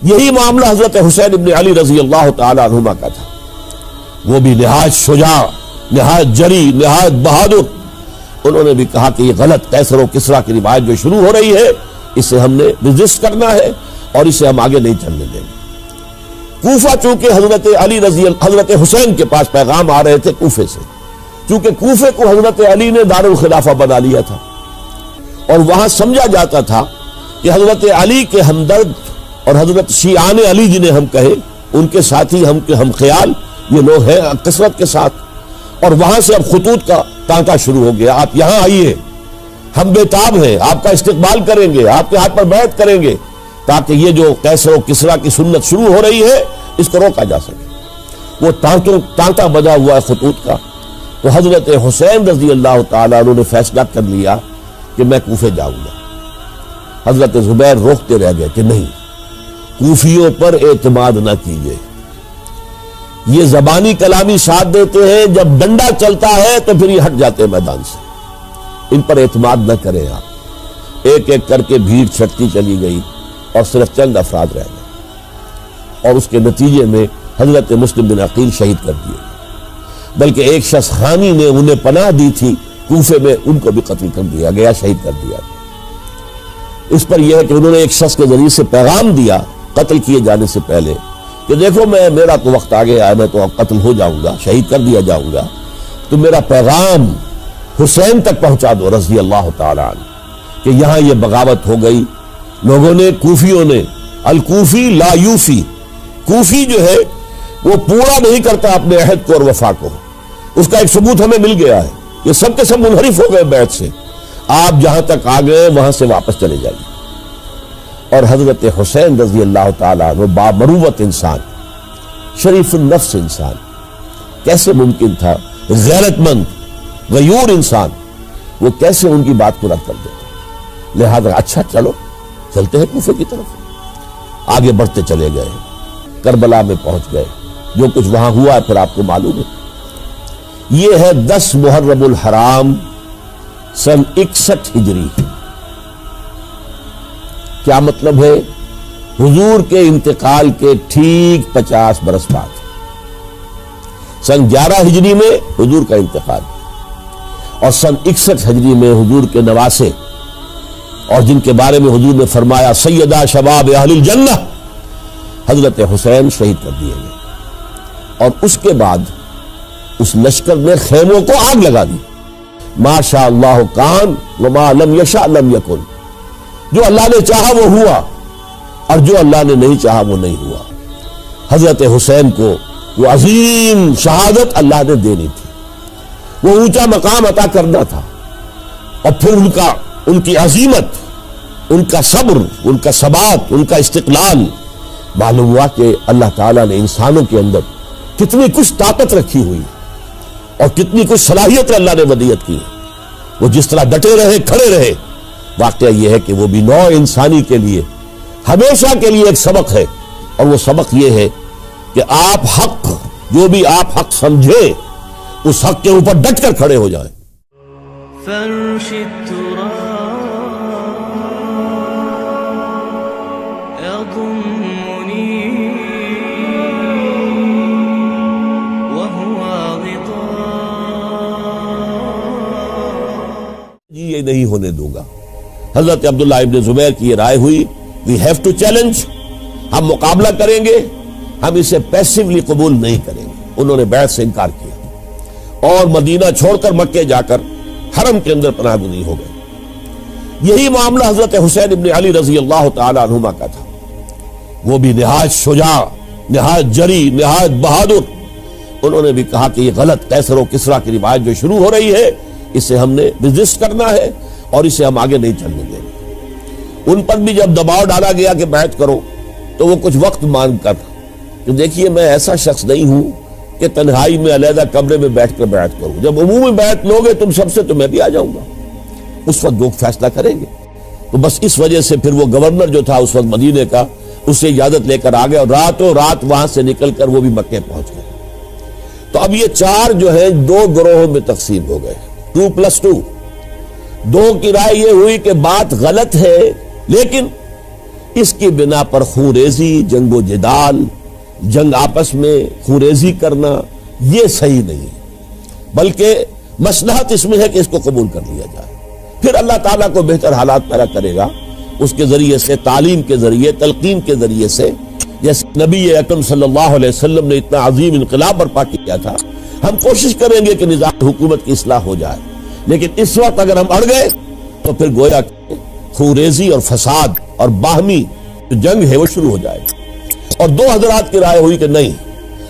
یہی معاملہ حضرت حسین ابن علی رضی اللہ تعالی عنہما کا تھا. وہ بھی نہایت شجاع، نہایت جری، نہایت بہادر. انہوں نے بھی کہا کہ یہ غلط قیصر و کسریٰ کی روایت جو شروع ہو رہی ہے اسے ہم نے ریزسٹ کرنا ہے اور اسے ہم آگے نہیں چلنے دیں گے. کوفہ چونکہ حضرت حسین کے پاس پیغام آ رہے تھے کوفے سے، چونکہ کوفے کو حضرت علی نے دارالخلافہ بنا لیا تھا اور وہاں سمجھا جاتا تھا کہ حضرت علی کے ہمدرد اور حضرت شیعان علی جنہیں ہم کہیں ان کے ساتھی ہم خیال یہ لوگ ہیں کثرت کے ساتھ. اور وہاں سے اب خطوط کا تانکا شروع ہو گیا، آپ یہاں آئیے، ہم بے تاب ہیں، آپ کا استقبال کریں گے، آپ کے ہاتھ پر بیعت کریں گے تاکہ یہ جو قیصر و کسریٰ کی سنت شروع ہو رہی ہے اس کو روکا جا سکے. وہ تانکا بجا ہوا ہے خطوط کا. تو حضرت حسین رضی اللہ تعالیٰ عنہ نے فیصلہ کر لیا کہ میں کوفے جاؤں گا. حضرت زبیر روکتے رہ گئے کہ نہیں، کوفیوں پر اعتماد نہ کیجیے، یہ زبانی کلامی ساتھ دیتے ہیں، جب ڈنڈا چلتا ہے تو پھر یہ ہٹ جاتے ہیں میدان سے، ان پر اعتماد نہ کریں آپ. ایک ایک کر کے بھیڑ چھٹتی چلی گئی اور صرف چند افراد رہ گئے اور اس کے نتیجے میں حضرت مسلم بن عقیل شہید کر دیے. بلکہ ایک شخص خانی نے انہیں پناہ دی تھی کوفے میں، ان کو بھی قتل کر دیا گیا، شہید کر دیا گیا. اس پر یہ ہے کہ انہوں نے ایک شخص کے ذریعے سے پیغام دیا قتل کیے جانے سے پہلے کہ دیکھو میرا تو وقت آ گیا ہے، میں تو قتل ہو جاؤں گا، شہید کر دیا جاؤں گا، تو میرا پیغام حسین تک پہنچا دو رضی اللہ تعالیٰ عنہ کہ یہاں یہ بغاوت ہو گئی. لوگوں نے، کوفیوں نے، الکوفی لا یوفی، کوفی جو ہے وہ پورا نہیں کرتا اپنے عہد کو اور وفا کو. اس کا ایک ثبوت ہمیں مل گیا ہے، یہ سب کے سب منحرف ہو گئے بیعت سے. آپ جہاں تک آ گئے وہاں سے واپس چلے جائیے. اور حضرت حسین رضی اللہ تعالیٰ عنہ بامروت انسان، شریف النفس انسان، کیسے ممکن تھا غیرت مند غیور انسان وہ کیسے ان کی بات کو رد کر دیتا. لہذا اچھا چلو چلتے ہیں کوفے کی طرف. آگے بڑھتے چلے گئے، کربلا میں پہنچ گئے. جو کچھ وہاں ہوا ہے پھر آپ کو معلوم ہے. یہ ہے 10 محرم الحرام سن 61 ہجری. کیا مطلب ہے؟ حضور کے انتقال کے ٹھیک 50 برس بعد سن 11 ہجری میں حضور کا انتقال اور سن 61 ہجری میں حضور کے نواسے اور جن کے بارے میں حضور نے فرمایا سیدہ شباب اہل الجنہ، حضرت حسین شہید کر دیے گئے. اور اس کے بعد اس لشکر نے خیموں کو آگ لگا دی. ما شاء اللہ کان وما لم یشاء لم یکن. جو اللہ نے چاہا وہ ہوا اور جو اللہ نے نہیں چاہا وہ نہیں ہوا. حضرت حسین کو وہ عظیم شہادت اللہ نے دینی تھی، وہ اونچا مقام عطا کرنا تھا. اور پھر ان کی عظیمت، ان کا صبر، ان کا ثبات، ان کا استقلال. معلوم ہوا کہ اللہ تعالیٰ نے انسانوں کے اندر کتنی کچھ طاقت رکھی ہوئی اور کتنی کچھ صلاحیت اللہ نے ودیت کی. وہ جس طرح ڈٹے رہے، کھڑے رہے. واقعہ یہ ہے کہ وہ بھی نوع انسانی کے لیے ہمیشہ کے لیے ایک سبق ہے، اور وہ سبق یہ ہے کہ آپ حق، جو بھی آپ حق سمجھے اس حق کے اوپر ڈٹ کر کھڑے ہو جائیں. فرش التراب يضمني وهو غطاء. جی یہ نہیں ہونے دوں گا. حضرت عبداللہ ابن زبیر کی یہ رائے ہوئی we have to challenge، ہم مقابلہ کریں گے، ہم اسے پیسیولی قبول نہیں کریں گے. انہوں نے بیعت سے انکار کیا اور مدینہ چھوڑ کر مکے جا کر حرم کے اندر پناہ گزین ہو گئے. یہی معاملہ حضرت حسین ابن علی رضی اللہ تعالی عنہما کا تھا. وہ بھی نہایت شجاع، نہایت جری، نہایت بہادر. انہوں نے بھی کہا کہ یہ غلط قیصر و کسریٰ کی روایت جو شروع ہو رہی ہے اسے ہم نے ریزسٹ کرنا ہے اور اسے ہم آگے نہیں چلنے دیں گے. ان پر بھی جب دباؤ ڈالا گیا کہ بیعت کرو تو وہ کچھ وقت مانگ کر کہ دیکھیے میں ایسا شخص نہیں ہوں کہ تنہائی میں علیحدہ کمرے میں بیٹھ کر بیعت کروں. جب عمومی بیعت لوگے تم سب سے تو میں بھی آ جاؤں گا. اس وقت لوگ فیصلہ کریں گے. تو بس اس وجہ سے پھر وہ گورنر جو تھا اس وقت مدینے کا، اس سے اجازت لے کر آ گئے اور راتوں رات وہاں سے نکل کر وہ بھی مکے پہنچ گئے. تو اب یہ 4 جو ہے 2 گروہوں میں تقسیم ہو گئے، 2+2. 2 کی رائے یہ ہوئی کہ بات غلط ہے لیکن اس کی بنا پر خونریزی، جنگ و جدال، جنگ آپس میں خونریزی کرنا یہ صحیح نہیں ہے، بلکہ مصلحت اس میں ہے کہ اس کو قبول کر لیا جائے. پھر اللہ تعالیٰ کو بہتر حالات پیدا کرے گا اس کے ذریعے سے، تعلیم کے ذریعے، تلقین کے ذریعے سے. جیسے نبی اکرم صلی اللہ علیہ وسلم نے اتنا عظیم انقلاب برپا کیا تھا، ہم کوشش کریں گے کہ نظام حکومت کی اصلاح ہو جائے، لیکن اس وقت اگر ہم اڑ گئے تو پھر گویا کہ خونریزی اور فساد اور باہمی جنگ ہے وہ شروع ہو جائے گی. اور دو حضرات کی رائے ہوئی کہ نہیں،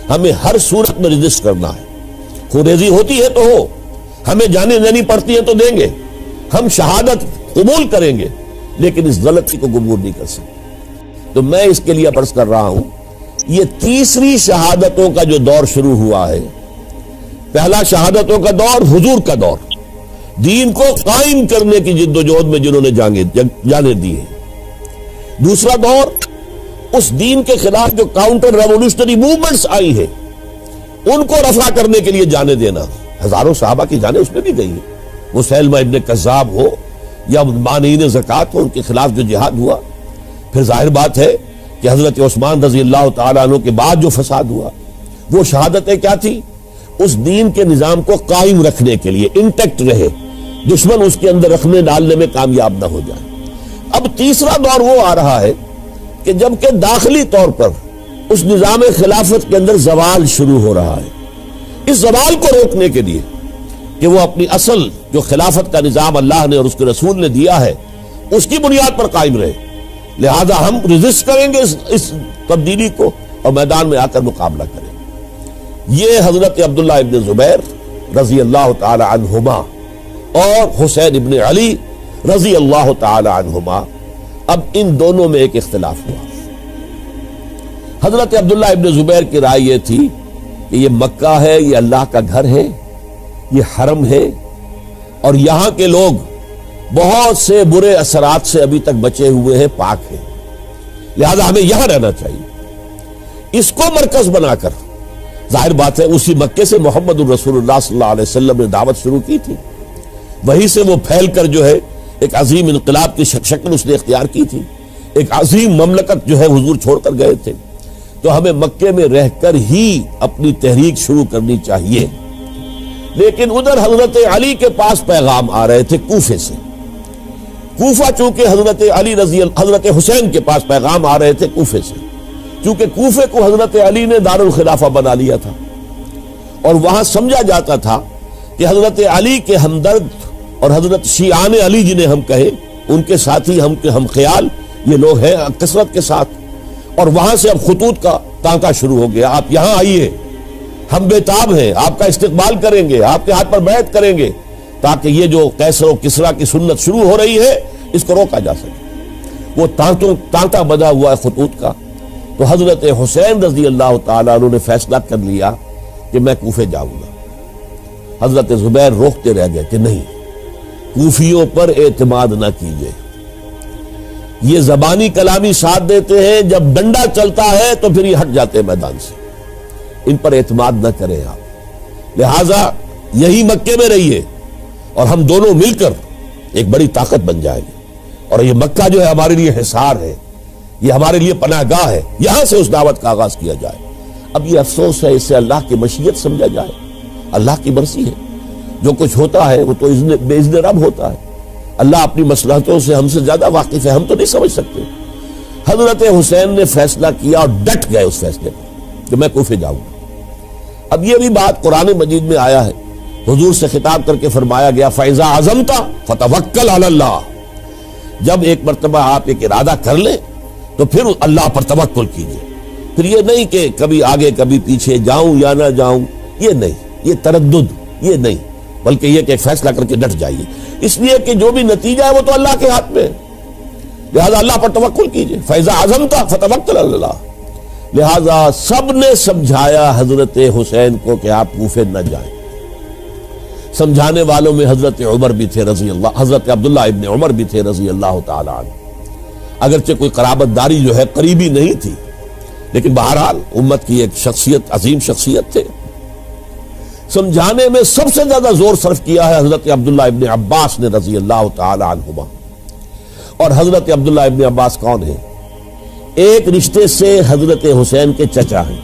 ہمیں ہر صورت میں رجسٹ کرنا ہے. خونریزی ہوتی ہے تو ہو، ہمیں جانیں دینی پڑتی ہے تو دیں گے، ہم شہادت قبول کریں گے، لیکن اس غلطی کو قبول نہیں کر سکتے. تو میں اس کے لیے عرض کر رہا ہوں، یہ تیسری شہادتوں کا جو دور شروع ہوا ہے. پہلا شہادتوں کا دور حضور کا دور، دین کو قائم کرنے کی جد و جہد میں جنہوں نے جانیں دی ہیں. دوسرا دور اس دین کے خلاف جو کاؤنٹر ریولیوشنری موومنٹس آئی ہے ان کو رفع کرنے کے لیے جانیں دینا. ہزاروں صحابہ کی جانیں اس میں بھی گئی ہیں، وہ سیلمہ ابن کذاب ہو یا مانعین زکوٰۃ ہو، ان کے خلاف جو جہاد ہوا. پھر ظاہر بات ہے کہ حضرت عثمان رضی اللہ تعالیٰ عنہ کے بعد جو فساد ہوا، وہ شہادتیں کیا تھی؟ اس دین کے نظام کو قائم رکھنے کے لیے، انٹیکٹ رہے، دشمن اس کے اندر رکھنے ڈالنے میں کامیاب نہ ہو جائے. اب تیسرا دور وہ آ رہا ہے کہ جب کہ داخلی طور پر اس نظام خلافت کے اندر زوال شروع ہو رہا ہے. اس زوال کو روکنے کے لیے کہ وہ اپنی اصل جو خلافت کا نظام اللہ نے اور اس کے رسول نے دیا ہے اس کی بنیاد پر قائم رہے، لہذا ہم ریزسٹ کریں گے اس تبدیلی کو اور میدان میں آ کر مقابلہ کریں. یہ حضرت عبداللہ ابن زبیر رضی اللہ تعالی عنہما اور حسین ابن علی رضی اللہ تعالی عنہما، اب ان دونوں میں ایک اختلاف ہوا. حضرت عبداللہ ابن زبیر کی رائے یہ تھی کہ یہ مکہ ہے، یہ اللہ کا گھر ہے، یہ حرم ہے، اور یہاں کے لوگ بہت سے برے اثرات سے ابھی تک بچے ہوئے ہیں، پاک ہیں، لہذا ہمیں یہاں رہنا چاہیے. اس کو مرکز بنا کر ظاہر بات ہے اسی مکے سے محمد الرسول اللہ صلی اللہ علیہ وسلم نے دعوت شروع کی تھی، وہیں سے وہ پھیل کر جو ہے ایک عظیم انقلاب کی شکل اس نے اختیار کی تھی، ایک عظیم مملکت جو ہے حضور چھوڑ کر گئے تھے. تو ہمیں مکے میں رہ کر ہی اپنی تحریک شروع کرنی چاہیے. لیکن ادھر حضرت علی کے پاس پیغام آ رہے تھے کوفے سے. کوفہ چونکہ حضرت حسین کے پاس پیغام آ رہے تھے کوفے سے، چونکہ کوفے کو حضرت علی نے دار الخلافہ بنا لیا تھا، اور وہاں سمجھا جاتا تھا کہ حضرت علی کے ہمدرد اور حضرت شیعان علی جنہیں ہم کہیں، ان کے ساتھی، ہم خیال یہ لوگ ہیں کثرت کے ساتھ. اور وہاں سے اب خطوط کا تانکا شروع ہو گیا، آپ یہاں آئیے، ہم بےتاب ہیں، آپ کا استقبال کریں گے، آپ کے ہاتھ پر بیعت کریں گے، تاکہ یہ جو قیصر و کسریٰ کی سنت شروع ہو رہی ہے اس کو روکا جا سکے. وہ تانتا بنا ہوا ہے خطوط کا. تو حضرت حسین رضی اللہ تعالیٰ عنہ نے فیصلہ کر لیا کہ میں کوفے جاؤں گا. حضرت زبیر روکتے رہ گئے کہ نہیں، کوفیوں پر اعتماد نہ کیجیے، یہ زبانی کلامی ساتھ دیتے ہیں، جب ڈنڈا چلتا ہے تو پھر یہ ہٹ جاتے ہیں میدان سے، ان پر اعتماد نہ کریں آپ. لہذا یہی مکے میں رہیے اور ہم دونوں مل کر ایک بڑی طاقت بن جائیں گے. اور یہ مکہ جو ہے ہمارے لیے حصار ہے، یہ ہمارے لیے پناہ گاہ ہے، یہاں سے اس دعوت کا آغاز کیا جائے. اب یہ افسوس ہے، اس سے اللہ کی مشیت سمجھا جائے، اللہ کی مرضی ہے. جو کچھ ہوتا ہے وہ تو بے اذن رب ہوتا ہے. اللہ اپنی مصلحتوں سے ہم سے زیادہ واقف ہے، ہم تو نہیں سمجھ سکتے. حضرت حسین نے فیصلہ کیا اور ڈٹ گئے اس فیصلے پر کہ میں کوفے جاؤں گا. اب یہ بھی بات قرآن مجید میں آیا ہے، حضور سے خطاب کر کے فرمایا گیا فَإِذَا عَزَمْتَ فَتَوَكَّلْ عَلَى اللَّهِ. جب ایک مرتبہ آپ ایک ارادہ کر لیں تو پھر اللہ پر توکل کیجیے. پھر یہ نہیں کہ کبھی آگے کبھی پیچھے، جاؤں یا نہ جاؤں، یہ نہیں، یہ تردد یہ نہیں، بلکہ یہ کہ ایک فیصلہ کر کے ڈٹ جائیے، اس لیے کہ جو بھی نتیجہ ہے وہ تو اللہ کے ہاتھ میں ہے. لہذا اللہ پر توکل کیجیے. فَإِذَا عَزَمْتَ فَتَوَكَّلْ عَلَى اللَّهِ. لہذا سب نے سمجھایا حضرت حسین کو کہ آپ کوفے نہ جائیں. سمجھانے والوں میں حضرت عمر بھی تھے رضی اللہ، حضرت عبداللہ ابن عمر بھی تھے رضی اللہ تعالی عنہ. اگرچہ کوئی قرابت داری جو ہے قریبی نہیں تھی، لیکن بہرحال امت کی ایک شخصیت، عظیم شخصیت تھے. سمجھانے میں سب سے زیادہ زور صرف کیا ہے حضرت عبداللہ ابن عباس نے رضی اللہ تعالی عنہما. اور حضرت عبداللہ ابن عباس کون ہیں؟ ایک رشتے سے حضرت حسین کے چچا ہیں،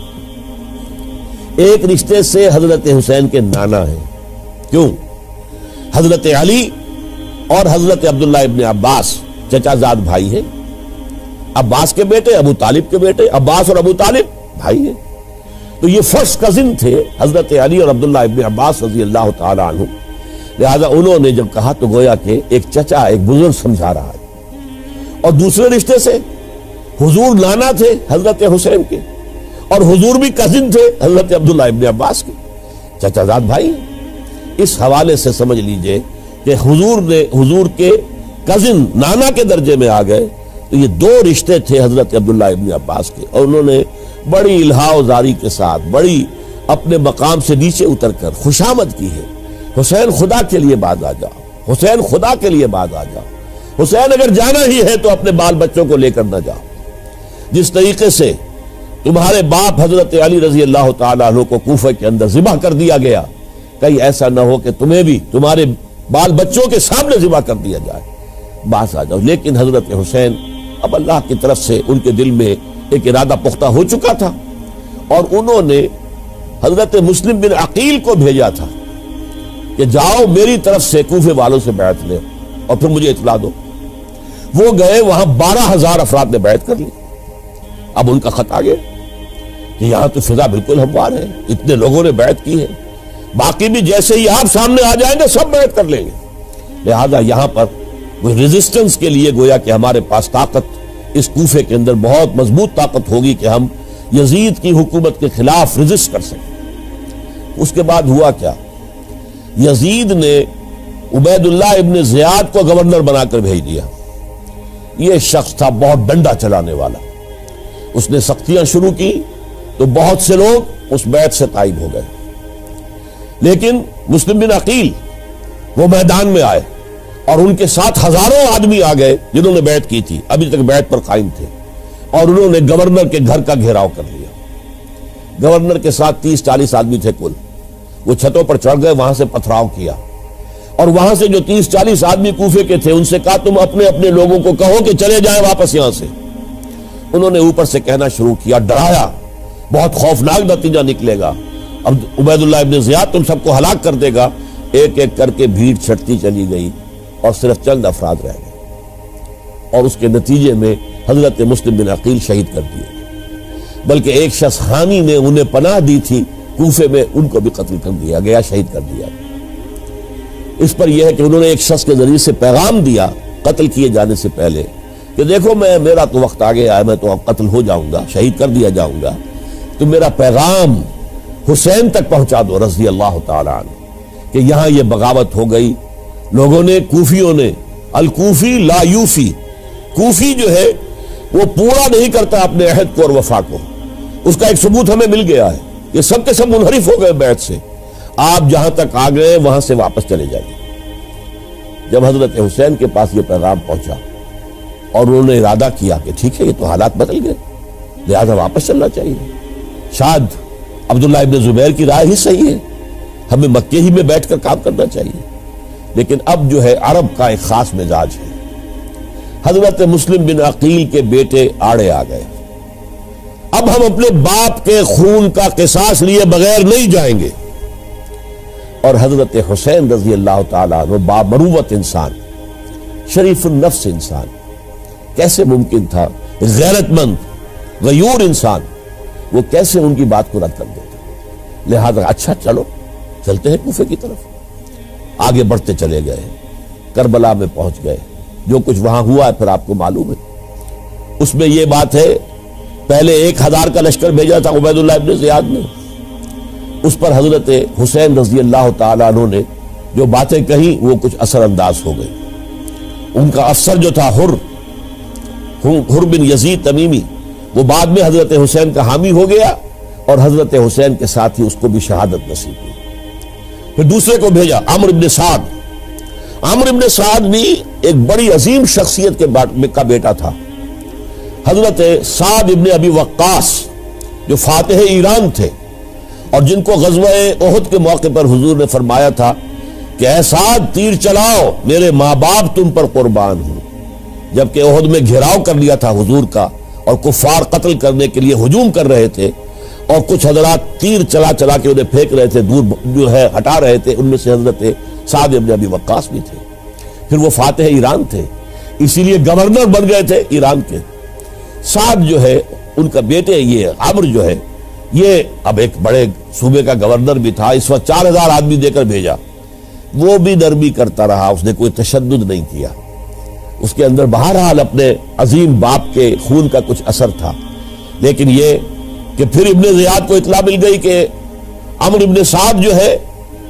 ایک رشتے سے حضرت حسین کے نانا ہیں۔ کیوں؟ حضرت علی اور حضرت عبداللہ ابن عباس چچا زاد بھائی ہیں، عباس کے بیٹے، ابو طالب کے بیٹے، عباس اور ابو طالب بھائی ہیں۔ تو یہ فرسٹ کزن تھے حضرت علی اور عبداللہ ابن عباس رضی اللہ تعالی عنہ، لہذا انہوں نے جب کہا تو گویا کہ ایک چچا ایک بزرگ سمجھا رہا ہے۔ اور دوسرے رشتے سے حضور نانا تھے حضرت حسین کے، اور حضور بھی کزن تھے حضرت عبداللہ ابن عباس کے، چچا زاد بھائی۔ اس حوالے سے سمجھ لیجئے کہ حضور کے کزن نانا کے درجے میں آ گئے۔ تو یہ دو رشتے تھے حضرت عبداللہ ابن عباس کے، اور انہوں نے بڑی الہا و زاری کے ساتھ، بڑی اپنے مقام سے نیچے اتر کر خوشامد کی ہے، حسین خدا کے لیے باز آ جاؤ، حسین خدا کے لیے باز آ جاؤ، حسین اگر جانا ہی ہے تو اپنے بال بچوں کو لے کر نہ جاؤ۔ جس طریقے سے تمہارے باپ حضرت علی رضی اللہ تعالیٰ عنہ کو کوفہ کے اندر ذبح کر دیا گیا، کہیں ایسا نہ ہو کہ تمہیں بھی تمہارے بال بچوں کے سامنے ذبح کر دیا جائے، باز آ جاؤ۔ لیکن حضرت حسین اب اللہ کی طرف سے ان کے دل میں ایک ارادہ پختہ ہو چکا تھا، اور انہوں نے حضرت مسلم بن عقیل کو بھیجا تھا کہ جاؤ میری طرف سے کوفے والوں سے بیعت لے اور پھر مجھے اطلاع دو۔ وہ گئے، وہاں 12,000 افراد نے بیعت کر لی۔ اب ان کا خط آ گیا کہ یہاں تو فضا بالکل ہموار ہے، اتنے لوگوں نے بیعت کی ہے، باقی بھی جیسے ہی آپ سامنے آ جائیں گے سب بیعت کر لیں گے، لہذا یہاں پر وہ ریزسٹنس کے لیے گویا کہ ہمارے پاس طاقت اس کوفے کے اندر بہت مضبوط طاقت ہوگی کہ ہم یزید کی حکومت کے خلاف ریزسٹ کر سکیں۔ اس کے بعد ہوا کیا؟ یزید نے عبید اللہ ابن زیاد کو گورنر بنا کر بھیج دیا۔ یہ شخص تھا بہت ڈنڈا چلانے والا، اس نے سختیاں شروع کی تو بہت سے لوگ اس بیعت سے تائب ہو گئے، لیکن مسلم بن عقیل وہ میدان میں آئے اور ان کے ساتھ ہزاروں آدمی آ گئے جنہوں نے بیعت کی تھی، ابھی تک بیعت پر قائم تھے، اور انہوں نے گورنر کے گھر کا گھیراؤ کر لیا۔ گورنر کے ساتھ 30-40 آدمی تھے کل، وہ چھتوں پر چڑھ گئے، وہاں سے پتھراؤ کیا، اور وہاں سے جو 30-40 آدمی کوفے کے تھے ان سے کہا تم اپنے اپنے لوگوں کو کہو کہ چلے جائیں واپس یہاں سے۔ انہوں نے اوپر سے کہنا شروع کیا، ڈرایا، بہت خوفناک نتیجہ نکلے گا، اب عبید اللہ ابن زیاد تم سب کو ہلاک کر دے گا۔ ایک ایک کر کے بھیڑ چھٹتی چلی گئی اور صرف چند افراد رہ گئے، اور اس کے نتیجے میں حضرت مسلم بن عقیل شہید کر دیے، بلکہ ایک شخص حامی نے انہیں پناہ دی تھی کوفے میں، ان کو بھی قتل کر دیا گیا، شہید کر دیا۔ اس پر یہ ہے کہ انہوں نے ایک شخص کے ذریعے سے پیغام دیا قتل کیے جانے سے پہلے کہ دیکھو میرا تو وقت آ گیا ہے، میں تو اب قتل ہو جاؤں گا، شہید کر دیا جاؤں گا، تو میرا پیغام حسین تک پہنچا دو رضی اللہ تعالی عنہ کہ یہاں یہ بغاوت ہو گئی۔ لوگوں نے، کوفیوں نے، الکوفی لا یوفی، کوفی جو ہے وہ پورا نہیں کرتا اپنے عہد کو اور وفا کو، اس کا ایک ثبوت ہمیں مل گیا ہے، یہ سب کے سب منحرف ہو گئے بیعت سے، آپ جہاں تک آ گئے وہاں سے واپس چلے جائیے۔ جب حضرت حسین کے پاس یہ پیغام پہنچا اور انہوں نے ارادہ کیا کہ ٹھیک ہے یہ تو حالات بدل گئے، لہذا واپس چلنا چاہیے، شاید عبداللہ ابن زبیر کی رائے ہی صحیح ہے، ہمیں مکے ہی میں بیٹھ کر کام کرنا چاہیے، لیکن اب جو ہے عرب کا ایک خاص مزاج ہے۔ حضرت مسلم بن عقیل کے بیٹے آڑے آ گئے، اب ہم اپنے باپ کے خون کا قصاص لیے بغیر نہیں جائیں گے، اور حضرت حسین رضی اللہ تعالیٰ عنہ بامروت انسان، شریف النفس انسان، کیسے ممکن تھا غیرت مند غیور انسان وہ کیسے ان کی بات کو رد کر دیتا؟ لہذا اچھا چلو چلتے ہیں کوفے کی طرف۔ آگے بڑھتے چلے گئے، کربلا میں پہنچ گئے، جو کچھ وہاں ہوا ہے پھر آپ کو معلوم ہے۔ اس میں یہ بات ہے پہلے 1000 کا لشکر بھیجا تھا عبید اللہ ابن زیاد نے، اس پر حضرت حسین رضی اللہ تعالیٰ عنہ نے جو باتیں کہیں وہ کچھ اثر انداز ہو گئی۔ ان کا افسر جو تھا حر بن یزید تمیمی، وہ بعد میں حضرت حسین کا حامی ہو گیا اور حضرت حسین کے ساتھ ہی اس کو بھی شہادت نصیب ہوئی۔ پھر دوسرے کو بھیجا عمرو بن سعد۔ عمرو بن سعد بھی ایک بڑی عظیم شخصیت کا بیٹا تھا، حضرت سعد ابن ابی وقاص جو فاتح ایران تھے، اور جن کو غزوہ احد کے موقع پر حضور نے فرمایا تھا کہ اے سعد تیر چلاؤ، میرے ماں باپ تم پر قربان ہوں، جبکہ احد میں گھیراؤ کر لیا تھا حضور کا اور کفار قتل کرنے کے لیے ہجوم کر رہے تھے، اور کچھ حضرات تیر چلا چلا کے انہیں پھینک رہے تھے، دور جو ہے ہٹا رہے تھے، ان میں سے حضرت سعد بن ابی وقاص بھی تھے۔ پھر وہ فاتح ایران تھے، اسی لیے گورنر بن گئے تھے ایران کے۔ سعد جو ہے ان کا بیٹے، یہ عمر جو ہے، یہ اب ایک بڑے صوبے کا گورنر بھی تھا، اس وقت 4000 آدمی دے کر بھیجا، وہ بھی نرمی کرتا رہا، اس نے کوئی تشدد نہیں کیا، اس کے اندر بہرحال اپنے عظیم باپ کے خون کا کچھ اثر تھا۔ لیکن یہ کہ پھر ابن زیاد کو اطلاع مل گئی کہ عمرو ابن سعد جو ہے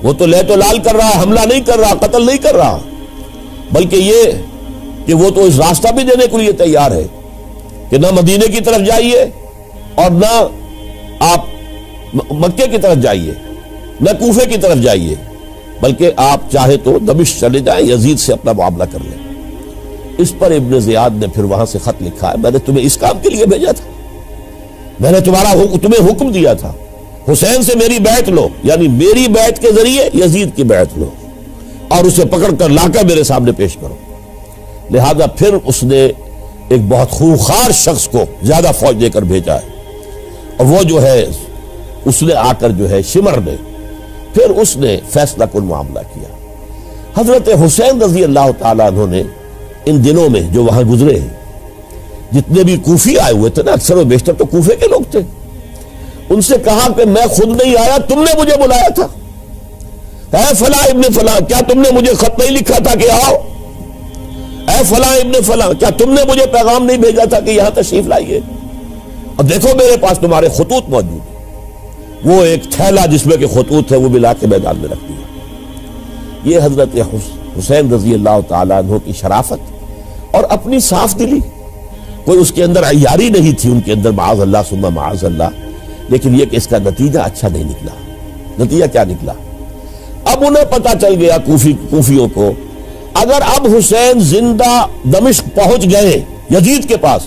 وہ تو لے تو لال کر رہا ہے، حملہ نہیں کر رہا، قتل نہیں کر رہا، بلکہ یہ کہ وہ تو اس راستہ بھی دینے کے لیے تیار ہے کہ نہ مدینے کی طرف جائیے اور نہ آپ مکے کی طرف جائیے، نہ کوفے کی طرف جائیے، بلکہ آپ چاہے تو دمشق چلے جائیں، یزید سے اپنا معاملہ کر لیں۔ اس پر ابن زیاد نے پھر وہاں سے خط لکھا ہے، میں نے تمہیں اس کام کے لیے بھیجا تھا، میں نے تمہیں حکم دیا تھا حسین سے میری بیعت لو، یعنی میری بیعت کے ذریعے یزید کی بیعت لو اور اسے پکڑ کر لا کر میرے سامنے پیش کرو۔ لہذا پھر اس نے ایک بہت خونخوار شخص کو زیادہ فوج دے کر بھیجا ہے، اور وہ جو ہے اس نے آ کر جو ہے شمر نے پھر اس نے فیصلہ کن معاملہ کیا۔ حضرت حسین رضی اللہ تعالیٰ عنہ نے ان دنوں میں جو وہاں گزرے ہیں، جتنے بھی کوفی آئے ہوئے تھے نا، اکثر و بیشتر تو کوفے کے لوگ تھے، ان سے کہا کہ میں خود نہیں آیا، تم نے مجھے بلایا تھا، اے فلاں ابن فلاں، کیا تم نے مجھے خط نہیں لکھا تھا کہ آؤ؟ اے فلاں ابن فلاں، کیا تم نے مجھے پیغام نہیں بھیجا تھا کہ یہاں تشریف لائیے؟ اور دیکھو میرے پاس تمہارے خطوط موجود ہیں۔ وہ ایک تھیلا جس میں کہ خطوط ہے وہ بھی لا کے میدان میں رکھ دیا۔ یہ حضرت حسین رضی اللہ تعالیٰ عنہ کی شرافت اور اپنی صاف دلی، کوئی اس کے اندر عیاری نہیں تھی ان کے اندر، معاذ اللہ ثم معاذ اللہ، لیکن یہ کہ اس کا نتیجہ اچھا نہیں نکلا۔ نتیجہ کیا نکلا؟ اب انہیں پتا چل گیا کوفیوں کو، اگر اب حسین زندہ دمشق پہنچ گئے یزید کے پاس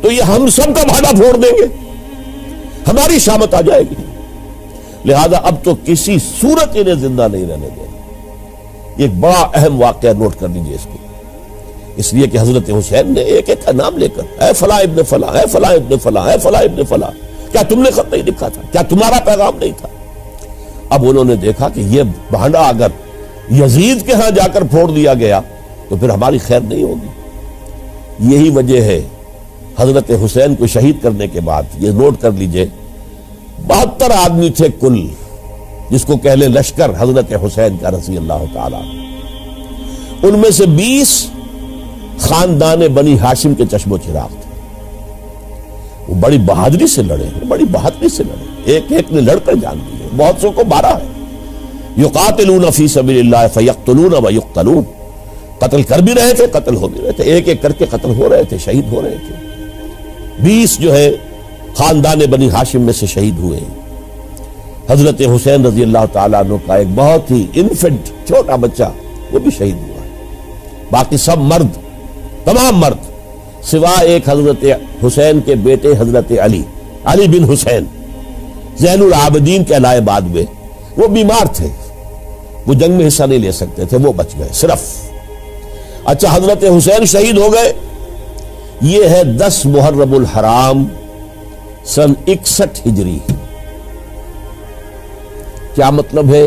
تو یہ ہم سب کا بھاڑا پھوڑ دیں گے، ہماری شامت آ جائے گی، لہذا اب تو کسی صورت انہیں زندہ نہیں رہنے دیں۔ یہ ایک بڑا اہم واقعہ نوٹ کر لیجیے اس کو، اس لیے کہ حضرت حسین نے ایک ایک کا نام لے کر، اے فلاں ابن فلاں، اے فلاں ابن فلاں، اے فلاں ابن فلاں، کیا تم نے خط نہیں لکھا تھا؟ کیا تمہارا پیغام نہیں تھا؟ اب انہوں نے دیکھا کہ یہ بھانڈا اگر یزید کے ہاں جا کر پھوڑ دیا گیا تو پھر ہماری خیر نہیں ہوگی۔ یہی وجہ ہے حضرت حسین کو شہید کرنے کے بعد، یہ نوٹ کر لیجئے، 72 آدمی تھے کل، جس کو کہہ لیں لشکر حضرت حسین کا رضی اللہ تعالیٰ، ان میں سے 20 خاندان بنی ہاشم کے چشم و چراغ تھے۔ وہ بڑی بہادری سے لڑے، بڑی بہادری سے لڑے، ایک ایک نے لڑ کر جان دی ہے، بہت سو کو مارا ہے۔ یقاتلون فی سبیل اللہ فیقتلون ویقتلون، قتل کر بھی رہے تھے، قتل ہو بھی رہے تھے، ایک ایک کر کے قتل ہو رہے تھے، شہید ہو رہے تھے۔ 20 جو ہے خاندان بنی ہاشم میں سے شہید ہوئے ہیں۔ حضرت حسین رضی اللہ تعالیٰ عنہ کا ایک بہت ہی انفنٹ چھوٹا بچہ وہ بھی شہید ہوا ہے۔ باقی سب مرد، تمام مرد، سوائے ایک حضرت حسین کے بیٹے حضرت علی بن حسین زین العابدین کہلائے بعد میں، وہ بیمار تھے، وہ جنگ میں حصہ نہیں لے سکتے تھے، وہ بچ گئے صرف۔ اچھا، حضرت حسین شہید ہو گئے، یہ ہے 10 محرم الحرام سن 61 ہجری۔ کیا مطلب ہے؟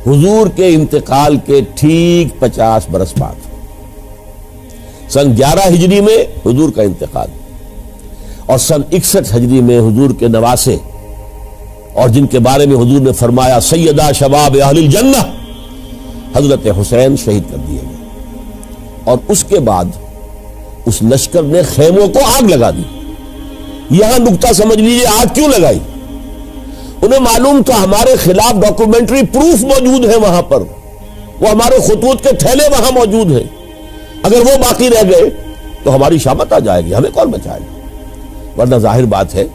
حضور کے انتقال کے ٹھیک 50 برس بعد، سن 11 ہجری میں حضور کا انتقال، اور سن 61 ہجری میں حضور کے نواسے، اور جن کے بارے میں حضور نے فرمایا سیدہ شباب اہل الجنہ، حضرت حسین شہید کر دیے گئے۔ اور اس کے بعد اس لشکر نے خیموں کو آگ لگا دی۔ یہاں نکتہ سمجھ لیجیے، آگ کیوں لگائی؟ انہیں معلوم تھا ہمارے خلاف ڈاکومنٹری پروف موجود ہے وہاں پر، وہ ہمارے خطوط کے تھیلے وہاں موجود ہیں، اگر وہ باقی رہ گئے تو ہماری شامت آ جائے گی، ہمیں کون بچائے گا؟ ورنہ ظاہر بات ہے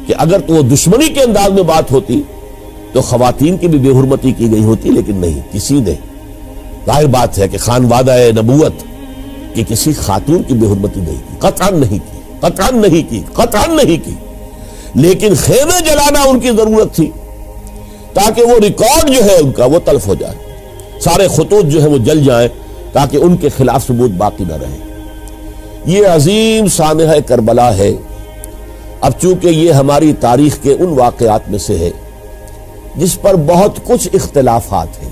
کہ اگر تو وہ دشمنی کے انداز میں بات ہوتی تو خواتین کی بھی بے حرمتی کی گئی ہوتی، لیکن نہیں، کسی نے، ظاہر بات ہے کہ خانوادہ نبوت کی کسی خاتون کی بے حرمتی نہیں کی، قطعاً نہیں کی، قطعاً نہیں کی، قطعاً نہیں کی، لیکن خیمے جلانا ان کی ضرورت تھی تاکہ وہ ریکارڈ جو ہے ان کا وہ تلف ہو جائے، سارے خطوط جو ہے وہ جل جائیں تاکہ ان کے خلاف ثبوت باقی نہ رہے۔ یہ عظیم سانحہ کربلا ہے. اب چونکہ یہ ہماری تاریخ کے ان واقعات میں سے ہے جس پر بہت کچھ اختلافات ہیں،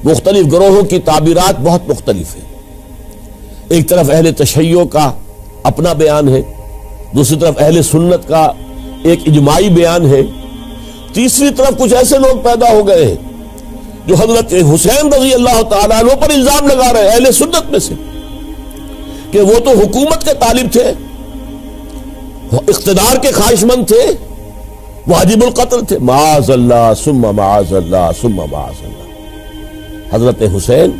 مختلف گروہوں کی تعبیرات بہت مختلف ہیں. ایک طرف اہل تشیع کا اپنا بیان ہے، دوسری طرف اہل سنت کا ایک اجماعی بیان ہے، تیسری طرف کچھ ایسے لوگ پیدا ہو گئے ہیں جو حضرت حسین رضی اللہ تعالیٰ عنہ پر الزام لگا رہے ہیں اہل سنت میں سے کہ وہ تو حکومت کے طالب تھے، اقتدار کے خواہشمند تھے، واجب القتل تھے. معاذ اللہ ثم معاذ اللہ ثم معاذ اللہ. حضرت حسین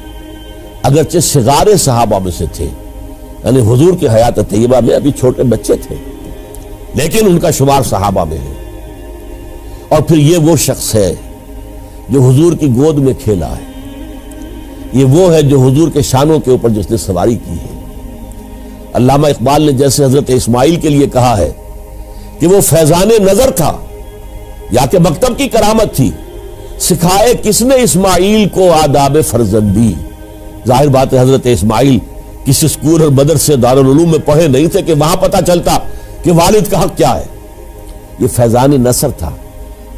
اگرچہ صغار صحابہ میں سے تھے، یعنی حضور کی حیات طیبہ میں ابھی چھوٹے بچے تھے، لیکن ان کا شمار صحابہ میں ہے. اور پھر یہ وہ شخص ہے جو حضور کی گود میں کھیلا ہے، یہ وہ ہے جو حضور کے شانوں کے اوپر جس نے سواری کی ہے. علامہ اقبال نے جیسے حضرت اسماعیل کے لیے کہا ہے کہ وہ فیضان نظر تھا یا کہ مکتب کی کرامت تھی، سکھائے کس نے اسماعیل کو آداب فرزندی. ظاہر بات ہے حضرت اسماعیل کسی اسکول اور مدرسے دارالعلوم میں پڑھے نہیں تھے کہ وہاں پتہ چلتا کہ والد کا حق کیا ہے. یہ فیضان نصر تھا،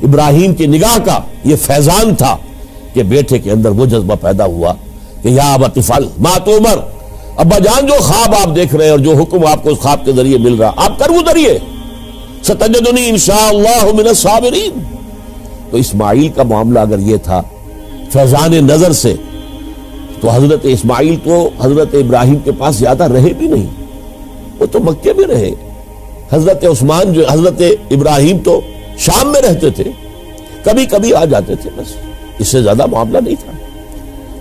ابراہیم کی نگاہ کا یہ فیضان تھا کہ بیٹے کے اندر وہ جذبہ پیدا ہوا کہ یا ابت افعل ما تؤمر، ابا جان جو خواب آپ دیکھ رہے ہیں اور جو حکم آپ کو اس خواب کے ذریعے مل رہا آپ کر گزریے، ستجدنی انشاءاللہ من الصابرین. تو اسماعیل کا معاملہ اگر یہ تھا فیضان نظر سے، تو حضرت اسماعیل تو حضرت ابراہیم کے پاس زیادہ رہے بھی نہیں، وہ تو مکے میں رہے. حضرت عثمان جو حضرت ابراہیم تو شام میں رہتے تھے، کبھی کبھی آ جاتے تھے، بس اس سے زیادہ معاملہ نہیں تھا.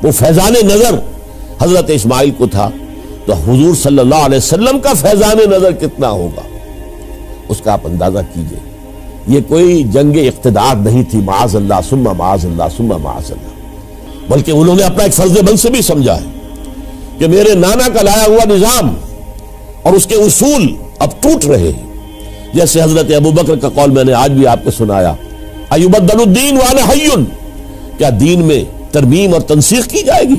وہ فیضان نظر حضرت اسماعیل کو تھا، تو حضور صلی اللہ علیہ وسلم کا فیضان نظر کتنا ہوگا اس کا آپ اندازہ کیجئے. یہ کوئی جنگ اقتدار نہیں تھی، معاذ اللہ ثم معاذ اللہ ثم معاذ اللہ، بلکہ انہوں نے اپنا ایک فرض منصبی سمجھا ہے کہ میرے نانا کا لایا ہوا نظام اور اس کے اصول اب ٹوٹ رہے ہیں. جیسے حضرت ابوبکر کا قول میں نے آج بھی آپ کو سنایا، ایبدل الدین وانا حی، کیا دین میں ترمیم اور تنسیخ کی جائے گی،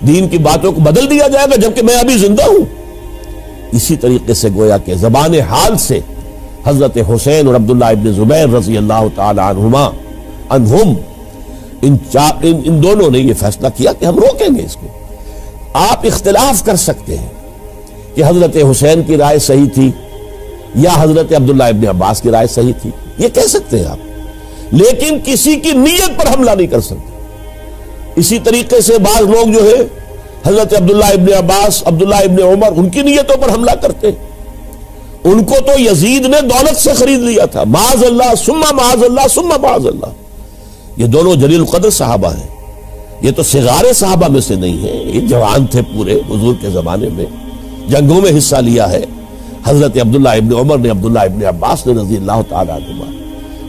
دین کی باتوں کو بدل دیا جائے گا جبکہ میں ابھی زندہ ہوں. اسی طریقے سے گویا کہ زبان حال سے حضرت حسین اور عبداللہ ابن زبیر رضی اللہ تعالی عنہم ان دونوں نے یہ فیصلہ کیا کہ ہم روکیں گے اس کو. آپ اختلاف کر سکتے ہیں کہ حضرت حسین کی رائے صحیح تھی یا حضرت عبداللہ ابن عباس کی رائے صحیح تھی، یہ کہہ سکتے ہیں آپ، لیکن کسی کی نیت پر حملہ نہیں کر سکتے. اسی طریقے سے بعض لوگ جو ہے حضرت عبداللہ ابن عباس، عبداللہ ابن عمر، ان کی نیتوں پر حملہ کرتے. ان کو تو یزید نے دولت سے خرید لیا تھا، معاذ اللہ ثم معاذ اللہ ثم معاذ اللہ. یہ دونوں جلیل القدر صحابہ ہیں، یہ تو صغار صحابہ میں سے نہیں ہیں، یہ جوان تھے پورے حضور کے زمانے میں، جنگوں میں حصہ لیا ہے. حضرت عبداللہ ابن عمر نے، عبداللہ ابن عباس نے رضی اللہ تعالیٰ عنہما،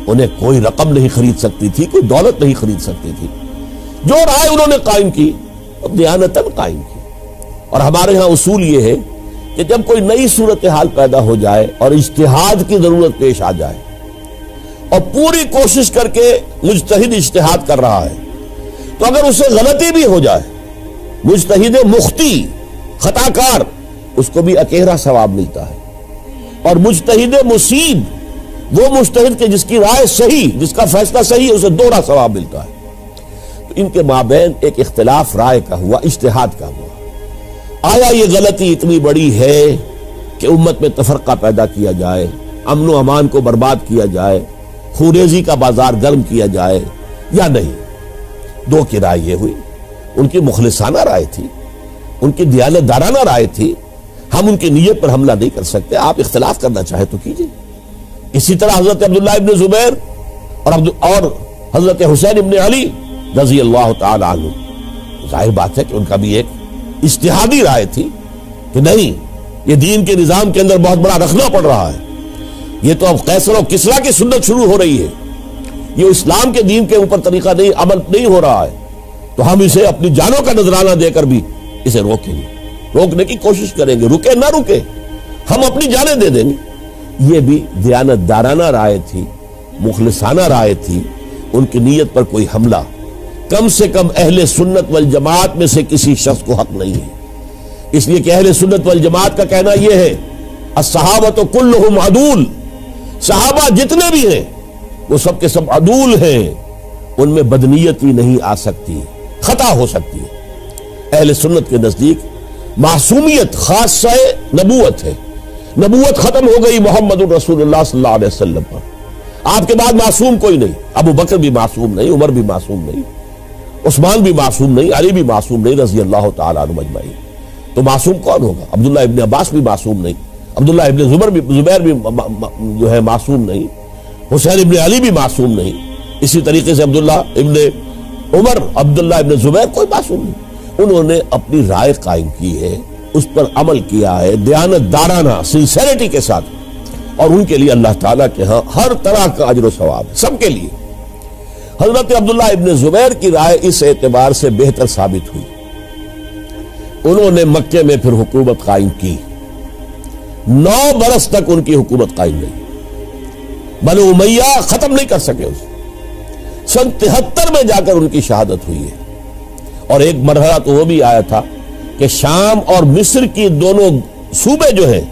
انہیں کوئی رقم نہیں خرید سکتی تھی، کوئی دولت نہیں خرید سکتی تھی. جو رائے انہوں نے قائم کی دیانتاً قائم کی. اور ہمارے ہاں اصول یہ ہے کہ جب کوئی نئی صورتحال پیدا ہو جائے اور اجتہاد کی ضرورت پیش آ جائے اور پوری کوشش کر کے مجتہد اجتہاد کر رہا ہے، تو اگر اسے غلطی بھی ہو جائے، مجتہد مختی خطا کار، اس کو بھی اکیرا ثواب ملتا ہے. اور مجتہد مصیب وہ مجتہد کے جس کی رائے صحیح، جس کا فیصلہ صحیح ہے، اسے دوہرا ثواب ملتا ہے. تو ان کے مابین ایک اختلاف رائے کا ہوا، اجتہاد کا ہوا. آیا یہ غلطی اتنی بڑی ہے کہ امت میں تفرقہ پیدا کیا جائے، امن و امان کو برباد کیا جائے، خوریزی کا بازار گرم کیا جائے، یا نہیں؟ دو کی رائے یہ ہوئی. ان کی مخلصانہ رائے تھی، ان کی دیانت دارانہ رائے تھی. ہم ان کی نیت پر حملہ نہیں کر سکتے، آپ اختلاف کرنا چاہے تو کیجیے. اسی طرح حضرت عبداللہ ابن زبیر اور حضرت حسین ابن علی رضی اللہ تعالی عنہ، ظاہر بات ہے کہ ان کا بھی ایک اجتہادی رائے تھی کہ نہیں، یہ دین کے نظام کے اندر بہت بڑا رکھنا پڑ رہا ہے، یہ تو اب قیصر و کسریٰ کی سنت شروع ہو رہی ہے، یہ اسلام کے دین کے اوپر طریقہ نہیں، عمل نہیں ہو رہا ہے، تو ہم اسے اپنی جانوں کا نذرانہ دے کر بھی اسے روکیں گے، روکنے کی کوشش کریں گے، رکے نہ رکے ہم اپنی جانیں دے دیں گے. یہ بھی دیانت دارانہ رائے تھی، مخلصانہ رائے تھی. ان کی نیت پر کوئی حملہ کم سے کم اہل سنت والجماعت میں سے کسی شخص کو حق نہیں ہے. اس لیے کہ اہل سنت والجماعت کا کہنا یہ ہے الصحابۃ کلہم عدول، صحابہ جتنے بھی ہیں وہ سب کے سب عدول ہیں، ان میں بدنیتی نہیں آ سکتی، خطا ہو سکتی ہے۔ اہل سنت کے نزدیک معصومیت خاصہ نبوت ہے، نبوت ختم ہو گئی محمد الرسول اللہ صلی اللہ علیہ وسلم پر، آپ کے بعد معصوم کوئی نہیں، ابو بکر بھی معصوم نہیں، عمر بھی معصوم نہیں، عثمان بھی معصوم نہیں، علی بھی معصوم نہیں رضی اللہ تعالیٰ عنہ اجمعین۔ تو معصوم کون ہوگا؟ عبداللہ ابن عباس بھی معصوم نہیں، عبداللہ ابن زبیر بھی جو ہے معصوم نہیں، حسین ابن علی بھی معصوم نہیں، اسی طریقے سے عبداللہ ابن عمر، عبداللہ ابن زبیر، کوئی معصوم نہیں۔ انہوں نے اپنی رائے قائم کی ہے، اس پر عمل کیا ہے دیانت دارانہ سنسیریٹی کے ساتھ، اور ان کے لیے اللہ تعالیٰ کے ہاں ہر طرح کا اجر و ثواب ہے سب کے لیے۔ حضرت عبداللہ ابن زبیر کی رائے اس اعتبار سے بہتر ثابت ہوئی، انہوں نے مکے میں پھر حکومت قائم کی، 9 برس تک ان کی حکومت قائم رہی، بنو امیہ ختم نہیں کر سکے اسے۔ سن 73 میں جا کر ان کی شہادت ہوئی ہے، اور ایک مرحلہ تو وہ بھی آیا تھا کہ شام اور مصر کی دونوں صوبے جو ہیں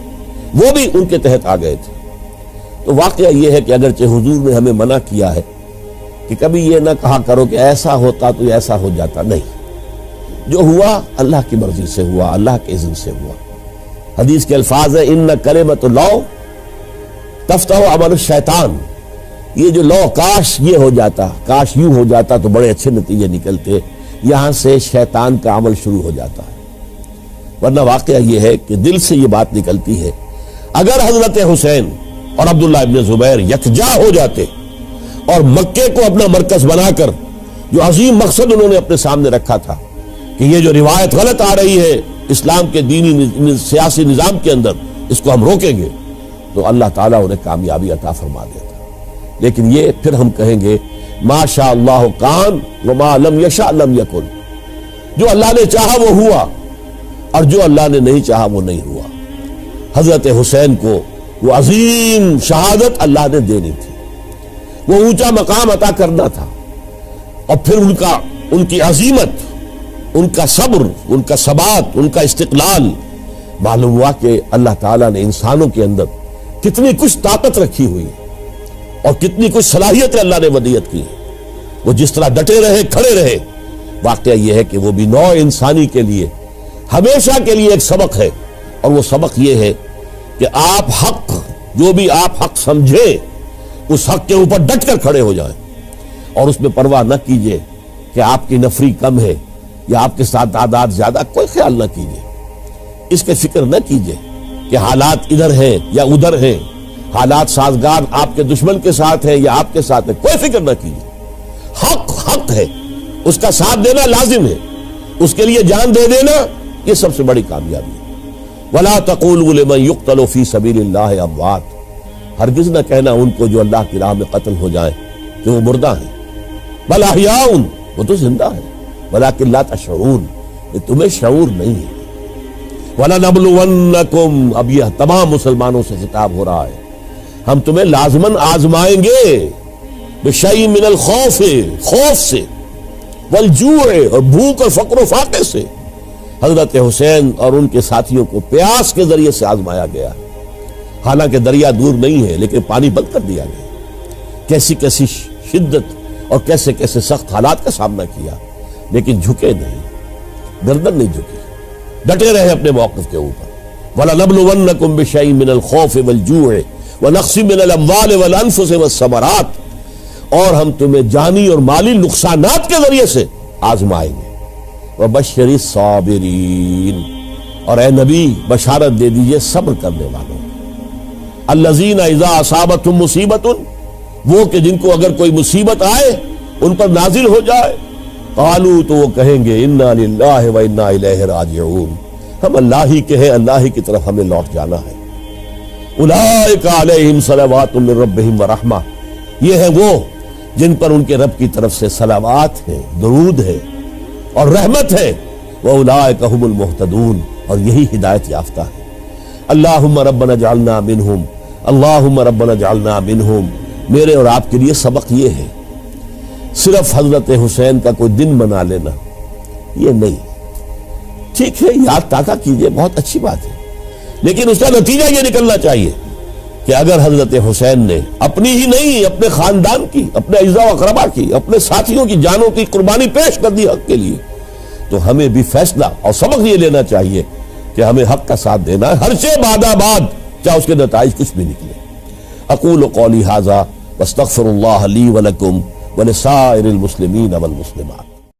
وہ بھی ان کے تحت آ گئے تھے۔ تو واقعہ یہ ہے کہ اگرچہ حضور نے ہمیں منع کیا ہے کہ کبھی یہ نہ کہا کرو کہ ایسا ہوتا تو ایسا ہو جاتا، نہیں، جو ہوا اللہ کی مرضی سے ہوا، اللہ کے اذن سے ہوا۔ حدیث کے الفاظ ہیں ان کلمۃ اللہ تفتح عمل الشیطان، یہ جو لو کاش یہ ہو جاتا، کاش یوں ہو جاتا تو بڑے اچھے نتیجے نکلتے، یہاں سے شیطان کا عمل شروع ہو جاتا ہے۔ ورنہ واقعہ یہ ہے کہ دل سے یہ بات نکلتی ہے، اگر حضرت حسین اور عبداللہ ابن زبیر یکجا ہو جاتے اور مکے کو اپنا مرکز بنا کر جو عظیم مقصد انہوں نے اپنے سامنے رکھا تھا کہ یہ جو روایت غلط آ رہی ہے اسلام کے دینی سیاسی نظام کے اندر، اس کو ہم روکیں گے، تو اللہ تعالیٰ انہیں کامیابی عطا فرما دیتا۔ لیکن یہ پھر ہم کہیں گے ما شاء اللہ کان وما لم یشاء لم یکن، جو اللہ نے چاہا وہ ہوا، اور جو اللہ نے نہیں چاہا وہ نہیں ہوا۔ حضرت حسین کو وہ عظیم شہادت اللہ نے دینی تھی، وہ اونچا مقام عطا کرنا تھا، اور پھر ان کی عظیمت، ان کا صبر، ان کا ثبات، ان کا استقلال، معلوم ہوا کہ اللہ تعالیٰ نے انسانوں کے اندر کتنی کچھ طاقت رکھی ہوئی ہے اور کتنی کچھ صلاحیتیں اللہ نے ودیعت کی ہیں۔ وہ جس طرح ڈٹے رہے، کھڑے رہے، واقعہ یہ ہے کہ وہ بھی نوع انسانی کے لیے ہمیشہ کے لیے ایک سبق ہے، اور وہ سبق یہ ہے کہ آپ حق، جو بھی آپ حق سمجھیں اس حق کے اوپر ڈٹ کر کھڑے ہو جائیں، اور اس میں پرواہ نہ کیجئے کہ آپ کی نفری کم ہے یا آپ کے ساتھ تعداد زیادہ، کوئی خیال نہ کیجئے، اس کے فکر نہ کیجئے کہ حالات ادھر ہیں یا ادھر ہیں، حالات سازگار آپ کے دشمن کے ساتھ ہیں یا آپ کے ساتھ ہے، کوئی فکر نہ کیجئے۔ حق حق ہے، اس کا ساتھ دینا لازم ہے، اس کے لیے جان دے دینا یہ سب سے بڑی کامیابی ہے۔ وَلَا تَقُولُوا لِمَن يُقْتَلُ فِي سَبِيلِ اللَّهِ أَمْوَاتٌ، ہرگز نہ کہنا ان کو جو اللہ کی راہ میں قتل ہو جائیں کہ وہ مردہ ہیں، بل احیاء، وہ تو زندہ ہیں، ولیکن لا تشعرون، یہ تمہیں شعور نہیں ہے۔ وَلَنَبْلُوَنَّكُمْ، اب یہ تمام مسلمانوں سے خطاب ہو رہا ہے، ہم تمہیں لازماً آزمائیں گے، بِشَيْءٍ مِّنَ الْخَوْفِ، خوف سے، وَالْجُوعِ، اور بھوک اور فقر و فاقے سے۔ حضرت حسین اور ان کے ساتھیوں کو پیاس کے ذریعے سے آزمایا گیا، حالانکہ دریا دور نہیں ہے لیکن پانی بند کر دیا گیا، کیسی کیسی شدت اور کیسے کیسے سخت حالات کا سامنا کیا، لیکن جھکے نہیں، گردن نہیں جھکی، ڈٹے رہے اپنے موقف کے اوپر۔ وَلَنَبْلُوَنَّكُمْ بِشَيْءٍ مِّنَ الْخَوْفِ وَالْجُوعِ وَنَقْصٍ مِّنَ الْأَمْوَالِ وَالْأَنفُسِ وَالثَّمَرَاتِ، اور ہم تمہیں جانی اور مالی نقصانات کے ذریعے سے آزمائیں گے۔ وَبَشِّرِ الصَّابِرِينَ، اور اے نبی بشارت دے دیجئے صبر کرنے والوں، الَّذِينَ إِذَا أَصَابَتْهُمْ مُصِيبَةٌ، وہ کہ جن کو اگر کوئی مصیبت آئے، ان پر نازل ہو جائے، قالوا، تو وہ کہیں گے انا للہ و انا الیہ راجعون، ہم اللہ ہی کے ہیں، اللہ ہی کی طرف ہمیں لوٹ جانا ہے۔ اولئک علیہم صلوات من ربہم ورحمہ، یہ ہیں وہ جن پر ان کے رب کی طرف سے صلوات ہے، درود ہے اور رحمت ہے، واولئک هم المہتدون، اور یہی ہدایت یافتہ ہے۔ اللہم ربنا اجعلنا منہم، اللہم ربنا اجعلنا منہم، میرے اور آپ کے لیے سبق یہ ہے، صرف حضرت حسین کا کوئی دن منا لینا یہ نہیں، ٹھیک ہے، یاد تازہ کیجئے، بہت اچھی بات ہے، لیکن اس کا نتیجہ یہ نکلنا چاحیے کہ اگر حضرت حسین نے اپنی ہی نہیں، اپنے خاندان کی، اپنے اعزاء و اقربا کی، اپنے ساتھیوں کی جانوں کی قربانی پیش کر دی حق کے لیے، تو ہمیں بھی فیصلہ اور سبق یہ لینا چاہیے کہ ہمیں حق کا ساتھ دینا ہے، ہر شے بعد آباد، چاہے اس کے نتائج کچھ بھی نکلے۔ اقول قولی ھذا واستغفر اللہ لی ولکم ولسائر المسلمین والمسلمات۔